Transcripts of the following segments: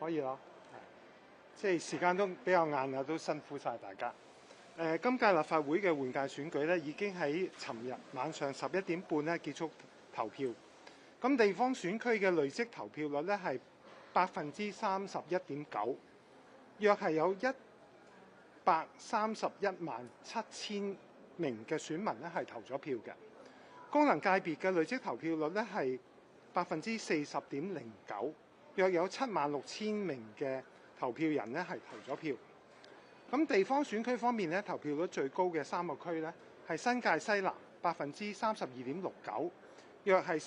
可以咯。即係時間都比較晏啦，都辛苦晒大家。今屆立法會嘅換屆選舉咧，已經喺尋日晚上11點半咧結束投票。咁地方選區嘅累積投票率咧係31.9%，約係有1317000名嘅選民咧係投咗票嘅。功能界別嘅累積投票率咧係40.09%，約有76000名嘅投票人咧係投咗票。咁地方選區方面咧，投票率最高嘅3個區咧係新界西南32.69%，約係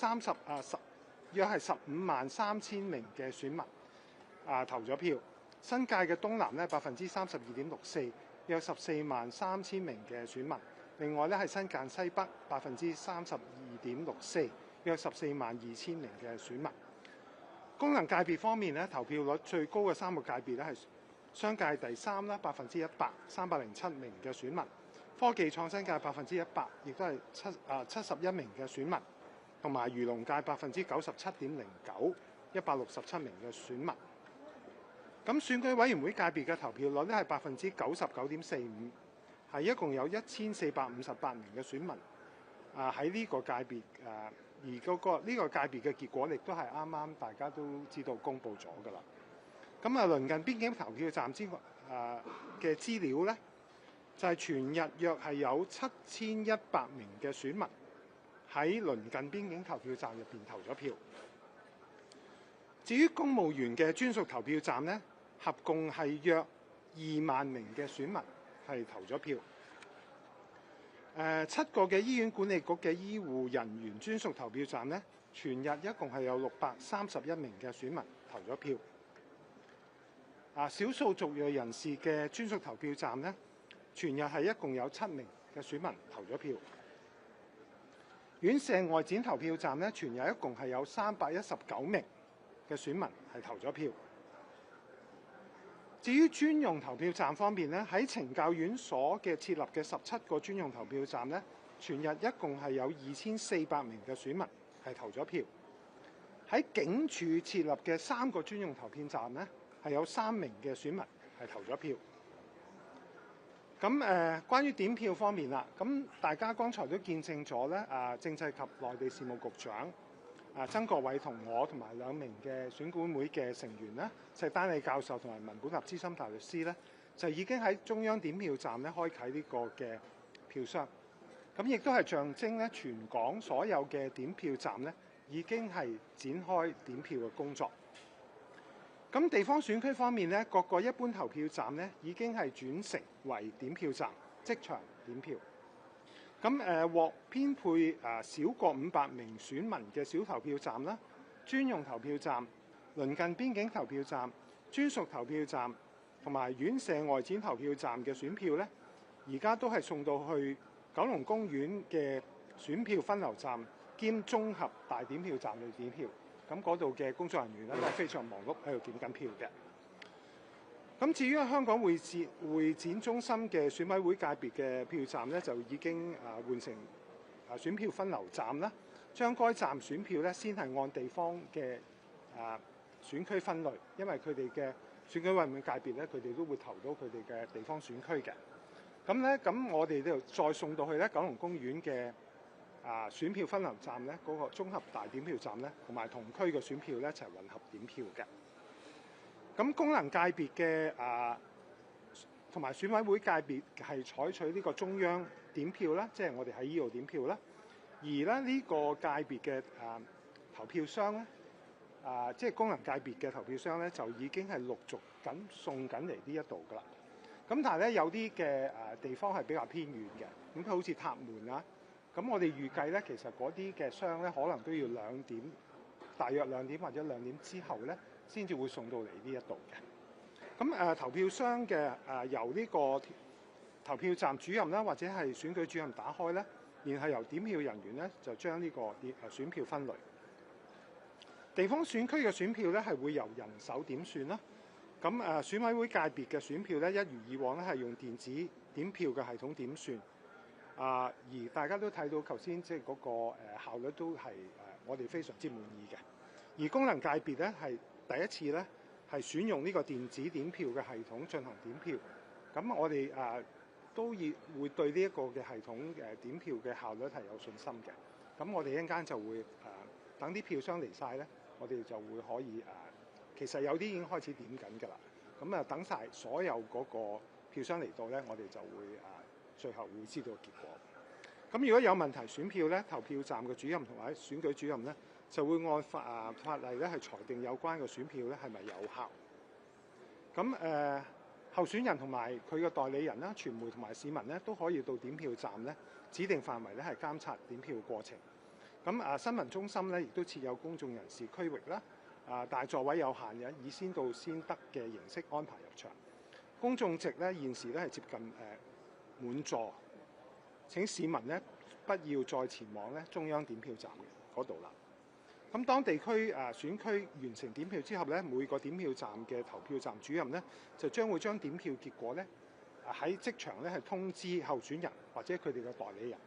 153,000名嘅選民投咗票。新界嘅東南咧32.64%，約143000名嘅選民。另外咧係新界西北32.64%，約142000名嘅選民。功能界別方面咧，投票率最高嘅3個界別咧係商界第3啦，100%，307名嘅選民；科技創新界100%，亦都係71名嘅選民，同埋漁農界97.09%，167名嘅選民。咁選舉委員會界別嘅投票率咧係99.45%，係一共有1458名嘅選民喺呢個界別而呢個界別嘅結果亦都係啱啱大家都知道公佈咗㗎啦。咁鄰近邊境投票站嘅資料咧，就係全日約係有7100名嘅選民喺鄰近邊境投票站入邊投咗票。至於公務員嘅專屬投票站咧，合共係約2萬名嘅選民係投咗票。7個嘅醫院管理局嘅醫護人員專屬投票站咧，全日一共係有631名嘅選民投咗票。少數族裔人士嘅專屬投票站咧，全日係一共有7名嘅選民投咗票。院舍外展投票站咧，全日一共係有319名嘅選民係投咗票。至於專用投票站方面咧，喺懲教院所嘅設立嘅17個專用投票站咧，全日一共係有2400名嘅選民係投咗票。喺警署設立嘅3個專用投票站咧，係有3名嘅選民係投咗票。咁關於點票方面啦，咁大家剛才都見證咗咧，政制及內地事務局長曾國偉同我同埋2名嘅選管會嘅成員咧，石丹理教授同埋文本及資深大律師咧，就已經喺中央點票站咧開啓呢個嘅票箱。咁亦都係象徵咧，全港所有嘅點票站咧已經係展開點票嘅工作。咁地方選區方面咧，各個一般投票站咧已經係轉成為點票站，即場點票。咁獲編配少過500名選民嘅小投票站啦、專用投票站、鄰近邊境投票站、專屬投票站同埋院舍外展投票站嘅選票咧，而家都係送到去九龍公園嘅選票分流站兼綜合大點票站去點票。咁嗰度嘅工作人員咧都係非常忙碌喺度點緊票嘅。咁至於香港會展中心嘅選委會界別嘅票站咧，就已經換成選票分流站啦。將該站選票咧先係按地方嘅選區分類，因為佢哋嘅選舉委員會界別咧，佢哋都會投到佢哋嘅地方選區嘅。咁我哋就再送到去咧九龍公園嘅選票分流站咧，嗰個綜合大點票站咧，同埋同區嘅選票咧一齊混合點票嘅。咁功能界別嘅同埋選委會界別係採取呢個中央點票啦，即係我哋喺呢度點票啦。而咧呢個界別嘅投票箱咧，即係功能界別嘅投票箱咧，就已經係陸續送緊嚟呢一度噶啦。咁但係咧有啲嘅地方係比較偏遠嘅，咁佢好似塔門啊。咁我哋預計咧，其實嗰啲嘅箱咧，可能都要大約2點或者2點之後咧，先至會送到嚟呢一度嘅。咁投票箱嘅由呢個投票站主任啦，或者係選舉主任打開咧，然後由點票人員咧就將呢個選票分類。地方選區嘅選票咧係會由人手點算啦。咁選委會界別嘅選票咧，一如以往咧係用電子點票嘅系統點算。而大家都睇到頭先即係嗰個效率都係我哋非常之滿意嘅。而功能界別咧係第一次咧係選用呢個電子點票嘅系統進行點票。咁我哋都會對呢一個嘅系統點票嘅效率係有信心嘅。咁我哋一陣間就會等啲票箱嚟晒咧，我哋就會可以其實有啲已經開始點緊㗎啦。咁等晒所有嗰個票箱嚟到咧，我哋就會最後會知道結果。咁如果有問題選票咧，投票站嘅主任同埋選舉主任咧，就會按法例咧係裁定有關嘅選票咧係咪有效。咁候選人同埋佢嘅代理人啦、傳媒同埋市民咧都可以到點票站咧指定範圍咧係監察點票過程。咁新聞中心咧亦都設有公眾人士區域啦，但係座位有限嘅，以先到先得嘅形式安排入場。公眾席咧現時咧係接近滿座。請市民咧不要再前往咧中央點票站嗰度啦。咁當地區選區完成點票之後咧，每個點票站嘅投票站主任咧就將會將點票結果咧喺即場咧係通知候選人或者佢哋嘅代理人。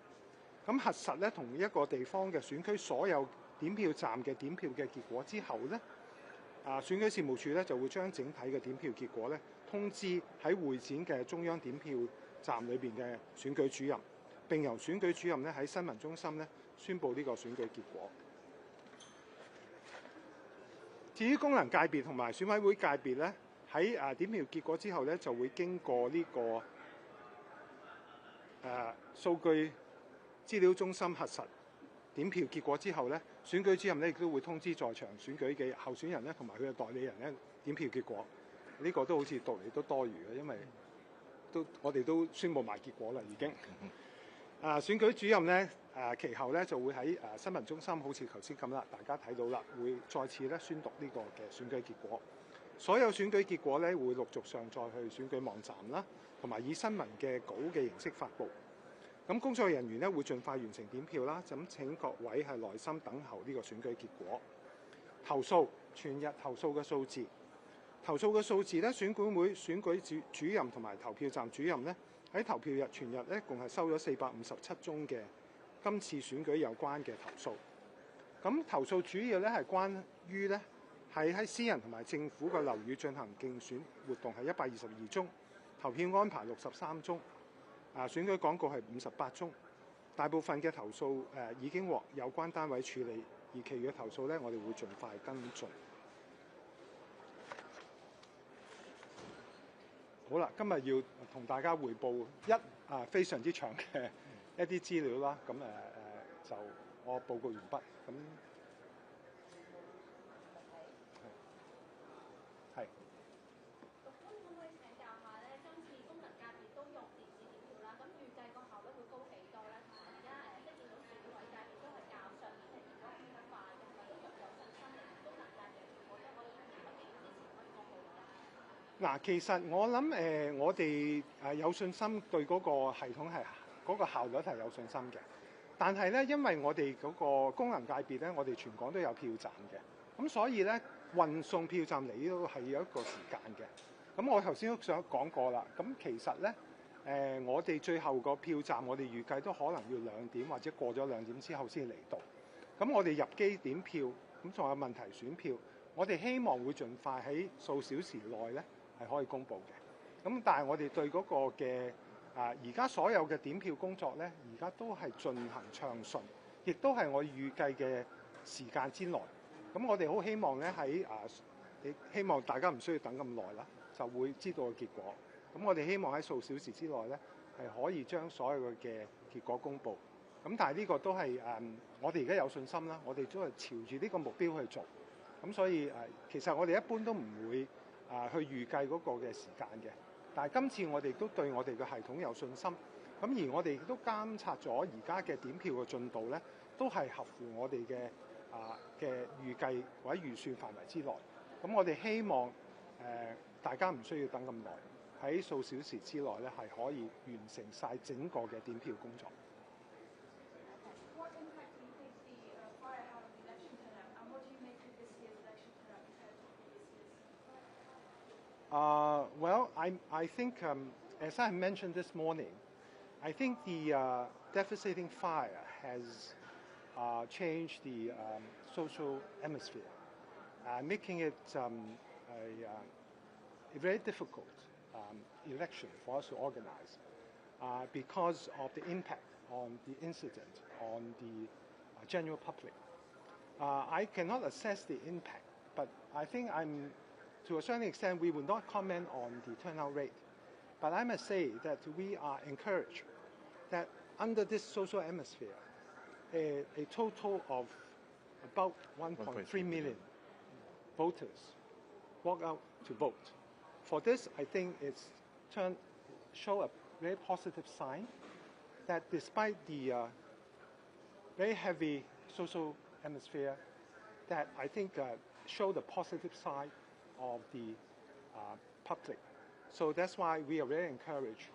咁核實咧同一個地方嘅選區所有點票站嘅點票嘅結果之後咧，選舉事務處咧就會將整體嘅點票結果咧通知喺會展嘅中央點票站裏邊嘅選舉主任。並由選舉主任咧喺新聞中心咧宣佈呢個選舉結果。至於功能界別同埋選委會界別咧，喺點票結果之後咧，就會經過呢個數據資料中心核實點票結果之後咧，選舉主任咧亦都會通知在場選舉嘅候選人咧同埋佢嘅代理人咧點票結果。呢個都好似讀嚟都多餘嘅，因為我哋都宣佈埋結果啦已經。選舉主任咧，其後咧就會喺新聞中心，好似頭先咁啦，大家睇到啦，會再次咧宣讀呢個嘅選舉結果。所有選舉結果咧會陸續上載去選舉網站啦，同埋以新聞嘅稿嘅形式發布。咁工作人員咧會盡快完成點票啦，咁請各位係耐心等候呢個選舉結果。投訴全日投訴嘅數字，咧，選管會選舉主任同埋投票站主任咧。喺投票日全日咧，共係收咗457宗嘅今次選舉有關嘅投訴。咁投訴主要咧係關於咧喺私人同埋政府嘅樓宇進行競選活動係122宗，投票安排63宗，選舉廣告係58宗。大部分嘅投訴已經獲有關單位處理，而其餘嘅投訴咧，我哋會盡快跟進。好啦，今日要同大家匯報非常之長嘅一啲資料啦。咁就我報告完畢。咁係。咁可唔可以請教下咧？今次功能界別都用電子點票啦，咁預計個效率會高幾多咧？同埋而家即係見到選委界別都係較上年係變咗咁快嘅，係咪都仲有信心功能界別結果都可以喺幾年之前可以公佈㗎？嗱，其實我諗我哋有信心對嗰個系統係嗰個效率係有信心嘅。但係咧，因為我哋嗰個功能界別咧，我哋全港都有票站嘅，咁所以咧運送票站嚟呢度係有一個時間嘅。咁我頭先都想講過啦。咁其實咧我哋最後個票站，我哋預計都可能要2點或者過咗2點之後先嚟到。咁我哋入機點票，咁仲有問題選票，我哋希望會盡快喺數小時內咧係可以公佈嘅。咁但係我哋對嗰個嘅而家所有嘅點票工作咧，而家都係進行暢順，亦都係我預計嘅時間之內。咁我哋好希望咧喺希望大家唔需要等咁耐啦，就會知道個結果。咁我哋希望喺數小時之內咧係可以將所有嘅結果公佈。咁但係呢個都係我哋而家有信心啦，我哋都係朝住呢個目標去做。咁所以其實我哋一般都唔會去預計嗰個嘅時間嘅。但係今次我哋都對我哋嘅系統有信心，咁而我哋亦都監察咗而家嘅點票嘅進度咧，都係合乎我哋嘅預計或者預算範圍之內。咁我哋希望大家唔需要等咁耐，喺數小時之內咧係可以完成晒整個嘅點票工作。Well, I think, as I mentioned this morning, I think the devastating fire has changed the social atmosphere, making it a very difficult election for us to organize because of the impact on the incident on the general public. I cannot assess the impact, but I think to a certain extent, we will not comment on the turnout rate. But I must say that we are encouraged that under this social atmosphere, a total of about 1.3 million voters walk out to vote. For this, I think it's show a very positive sign that despite the very heavy social atmosphere, that I think show the positive side of the public. So that's why we are very encouraged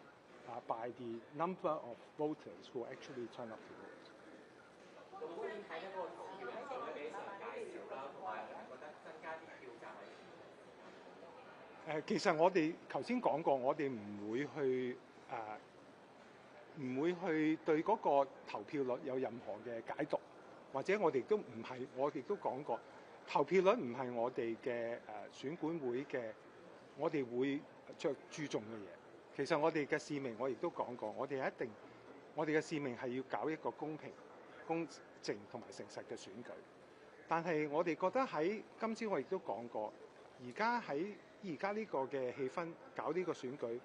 by the number of voters who actually turn up to vote. 其實我哋頭先講過，我哋唔會去對嗰個投票率有任何嘅解讀，或者我哋都唔係，我亦都講過，投票率唔係我哋嘅選管會嘅，我哋會注重嘅嘢。其實我哋嘅使命，我亦都講過，我哋嘅使命係要搞一個公平、公正同埋誠實嘅選舉。但係我哋覺得喺今朝我亦都講過，而家呢個嘅氣氛搞呢個選舉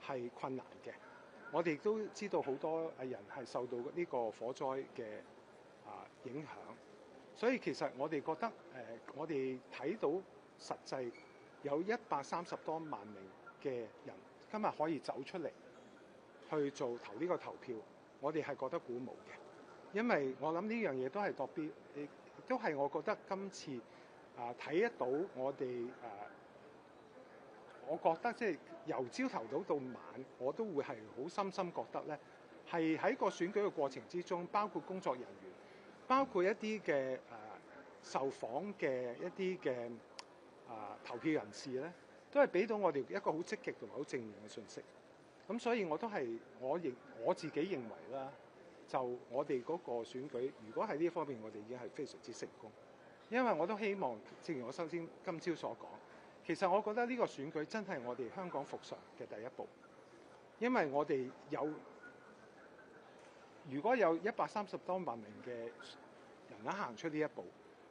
係困難嘅。我哋都知道好多人係受到呢個火災嘅影響，所以其實我哋覺得我哋睇到實際有130多萬名嘅人今日可以走出嚟去投呢個投票，我哋係覺得鼓舞嘅，因為我諗呢樣嘢都係代表，亦都係我覺得今次睇得到我哋我覺得即係由朝頭早到晚，我都會係好深深覺得咧，係喺個選舉嘅過程之中，包括工作人員，包括一啲嘅受訪嘅一啲嘅投票人士咧，都係俾到我哋一個好積極同埋好正面嘅信息。咁所以我都係我自己認為啦，就我哋嗰個選舉，如果喺呢方面我哋已經係非常之成功，因為我都希望，正如我首先今朝所講。其實我覺得呢個選舉真係我哋香港復常嘅第一步，因為我哋如果有130多萬名嘅人行出呢一步，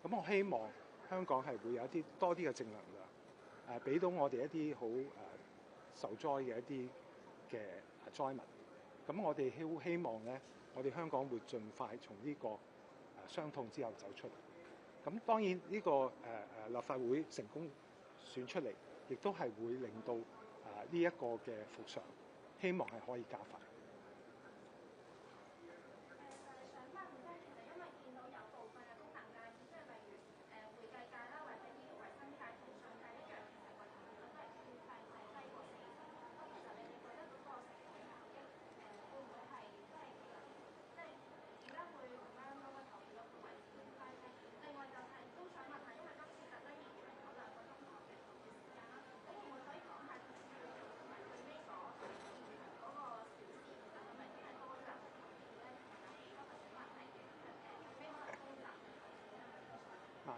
咁我希望香港係會有多啲嘅正能量，俾到我哋一啲好受災嘅一啲嘅災民。咁我哋希望咧，我哋香港會盡快從呢個傷痛之後走出嚟。咁當然呢個立法會成功選出嚟，亦都係會令到呢一個嘅復常，希望係可以加快。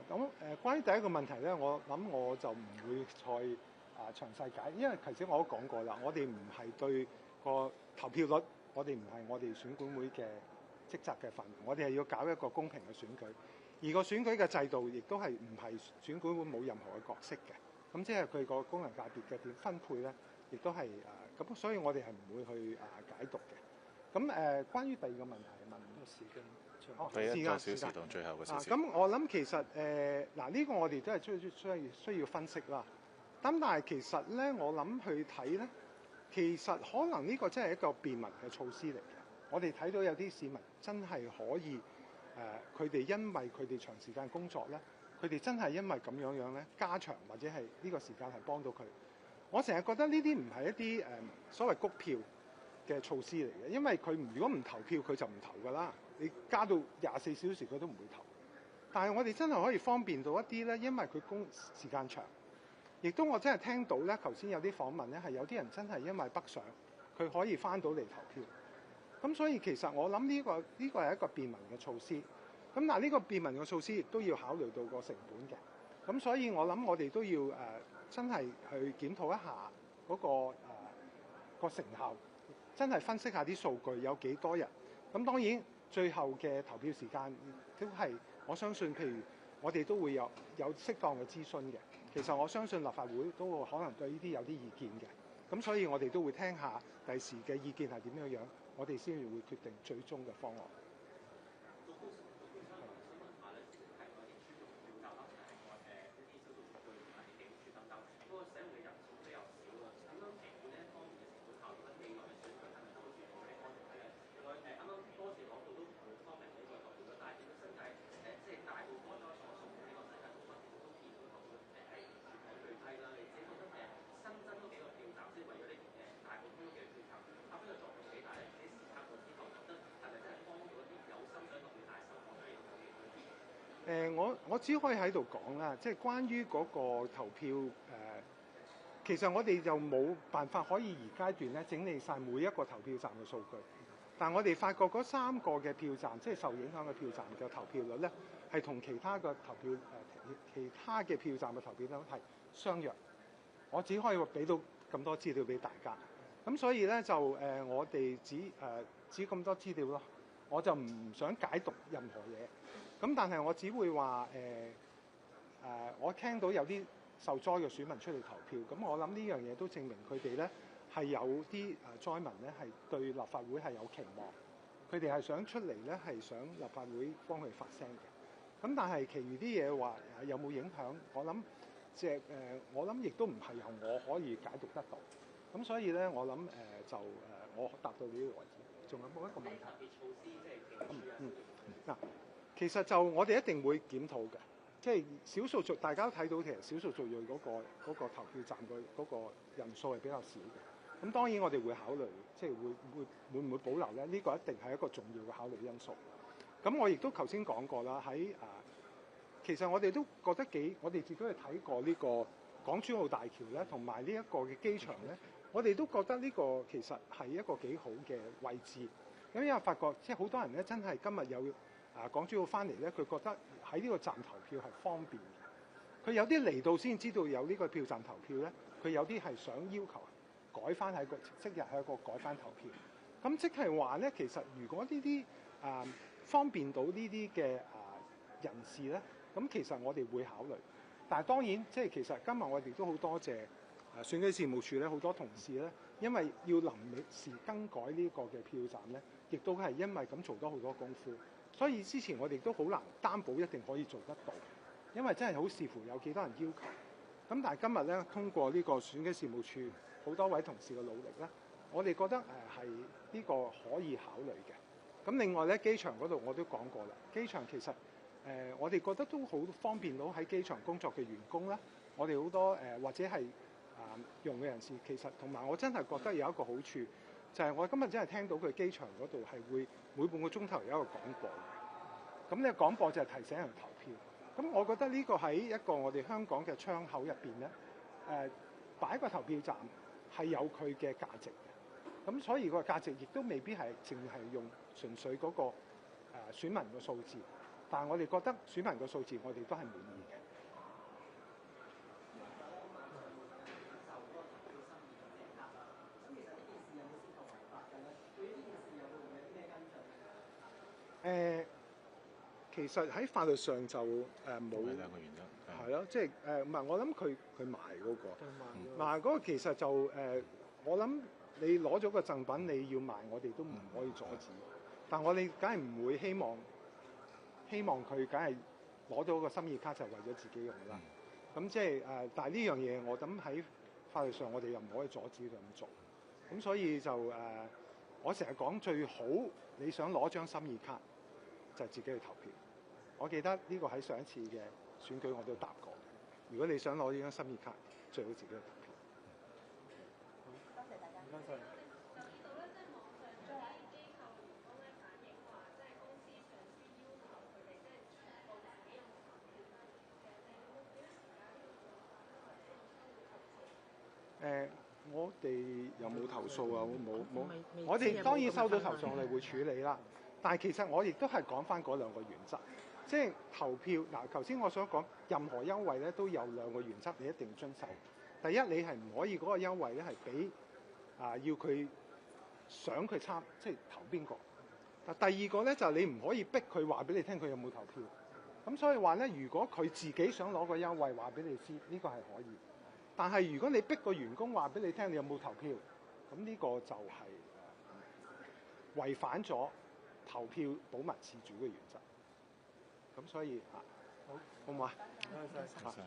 咁關於第一個問題咧，我諗我就唔會再詳細解，因為頭先我都講過啦，我哋唔係對個投票率，我哋唔係我哋選管會嘅職責嘅範圍，我哋係要搞一個公平嘅選舉，而個選舉嘅制度亦都係唔係選管會冇任何嘅角色嘅，咁即係佢個功能界別嘅點分配咧，亦都係咁，所以我哋係唔會去解讀嘅。咁關於第二個問題問個時間。第1個小時同最後個小時。咁我諗其實呢個我哋都係需要分析啦。咁但係其實咧，我諗去睇咧，其實可能呢個真係一個便民嘅措施嚟嘅。我哋睇到有啲市民真係可以佢哋因為佢哋長時間工作咧，佢哋真係因為咁樣咧加長或者係呢個時間係幫到佢。我成日覺得呢啲唔係一啲所謂谷票嘅措施嚟嘅，因為佢如果唔投票，佢就唔投㗎啦。你加到24小時，佢都唔會投。但係我哋真係可以方便到一啲咧，因為佢工時間長，亦都我真係聽到咧，頭先有啲訪問咧，係有啲人真係因為北上，佢可以翻到嚟投票。咁所以其實我諗呢個係一個便民嘅措施。咁但係呢個便民嘅措施亦都要考慮到個成本嘅。咁所以我諗我哋都要真係去檢討一下嗰個成效，真係分析下啲數據有幾多人。咁當然最後嘅投票時間都係我相信，譬如我哋都會有適當嘅諮詢嘅。其實我相信立法會都會可能對呢啲有啲意見嘅。咁所以我哋都會聽下第時嘅意見係點樣樣，我哋先至會決定最終嘅方案。我只可以喺度講啦，即係關於嗰個投票其實我哋就冇辦法可以而階段咧整理晒每一個投票站嘅數據，但我哋發覺嗰3個嘅票站，即係受影響嘅票站嘅投票率咧，係同其他嘅投票其他嘅票站嘅投票率係相若。我只可以俾到咁多資料俾大家，咁所以咧就我哋只咁多資料咯，我就唔想解讀任何嘢。咁但係我只會話我聽到有啲受災嘅選民出嚟投票，咁我諗呢樣嘢都證明佢哋咧係有啲災民咧係對立法會係有期望，佢哋係想出嚟咧係想立法會幫佢發聲嘅。咁但係其餘啲嘢話有冇影響，我諗亦都唔係由我可以解讀得到。咁所以咧我諗我答到你呢個位置，仲有冇一個問題？嗱。其實就我哋一定會檢討嘅，即係少數族大家都睇到，其實少數族裔嗰個投票站嘅嗰個人數係比較少嘅。咁當然我哋會考慮，即係會唔會保留咧？呢個一定係一個重要嘅考慮因素。咁我亦都頭先講過啦，其實我哋都覺得我哋自己去睇過呢個港珠澳大橋咧，同埋呢一個嘅機場咧，我哋都覺得呢個其實係一個幾好嘅位置。咁因為發覺即係好多人咧，真係今日有港珠澳翻嚟咧，佢覺得喺呢個站投票係方便嘅。佢有啲嚟到先知道有呢個票站投票咧，佢有啲係想要求改翻喺即日喺個改翻投票。咁即係話咧，其實如果呢啲方便到呢啲嘅人士咧，咁其實我哋會考慮。但係當然即係其實今日我哋都好多謝選舉事務處咧，好多同事咧，因為要臨時更改呢個嘅票站咧，亦都係因為咁做咗好多功夫。所以之前我哋都好難擔保一定可以做得到，因為真係好視乎有幾多人要求。咁但係今日咧，通過呢個選舉事務處好多位同事嘅努力咧，我哋覺得係呢個可以考慮嘅。咁另外咧，機場嗰度我都講過啦，機場其實我哋覺得都好方便到喺機場工作嘅員工啦。我哋好多或者係用嘅人士，其實同埋我真係覺得有一個好處。就係我今日真係聽到佢機場嗰度係會每半個鐘頭有一個廣播嘅，咁呢個廣播就係提醒人投票。咁我覺得呢個喺一個我哋香港嘅窗口入邊咧，擺個投票站係有佢嘅價值嘅。咁所以個價值亦都未必係淨係用純粹嗰個選民嘅數字，但係我哋覺得選民嘅數字我哋都係滿意嘅。其實喺法律上就冇兩個原因，係咯，即係唔係我諗佢賣嗰個賣嗰個其實就我諗你攞咗個贈品你要賣，我哋都唔可以阻止。但我哋梗係唔會希望佢梗係攞到個心意卡就係為咗自己用啦。咁即係但係呢樣嘢我諗喺法律上我哋又唔可以阻止佢咁做。咁所以就我成日講最好你想攞張心意卡就自己去投票。我記得呢個喺上一次嘅選舉我都答過。如果你想攞呢張心意卡，最好自己去投票。多謝大家。唔該晒。留意到咧，即係網上有啲機構員工咧反映話，即係公司上司要求佢哋即係全部自己用投票啦。其實你有冇幾多時間要做或者有收到投訴？我哋有冇投訴啊？冇。我哋當然收到投訴，我哋會處理啦。但係其實我亦都係講翻嗰兩個原則，即係投票嗱。頭先我所講任何優惠咧都有兩個原則，你一定要遵守。第一，你係唔可以嗰個優惠咧係俾要佢想佢即係投邊個。第二個咧就係你唔可以逼佢話俾你聽佢有冇投票。咁所以話咧，如果佢自己想攞個優惠話俾你知，呢個係可以。但係如果你逼個員工話俾你聽你有冇投票，咁呢個就係違反咗投票保密自主嘅原則。咁所以好唔好啊？謝謝。